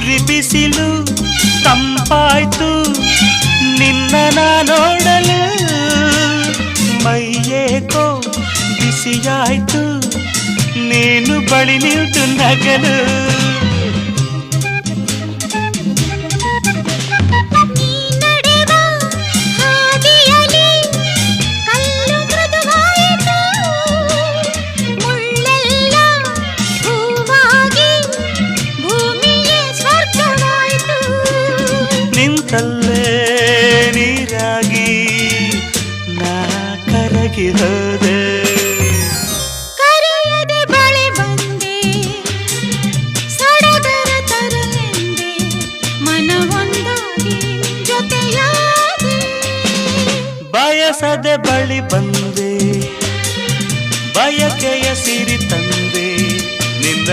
ಉರಿ ಬಿಸಿಲು ತಂಪಾಯ್ತು ನಿನ್ನ ನೋಡಲು ಮೈಯೇಕೋ ಬಿಸಿಯಾಯ್ತು ನೀನು ಬಳಿ ನಿಂತು ನಗಲು ನಿಂತಲ್ಲೇ ನೀರಾಗಿ ನಾ ಕರಗಿ ಹೋದೆ ಕರೆಯದೆ ಬಳಿ ಬಂದೆ ಸಡಗರ ತರಲೆಂದೆ ಮನವೊಂದಾಗಿ ಜೊತೆಯಾದೆ ಬಯಸದೆ ಬಳಿ ಬಂದೆ ಬಯಕೆಯ ಸಿರಿ ತಂದೆ ನಿನ್ನ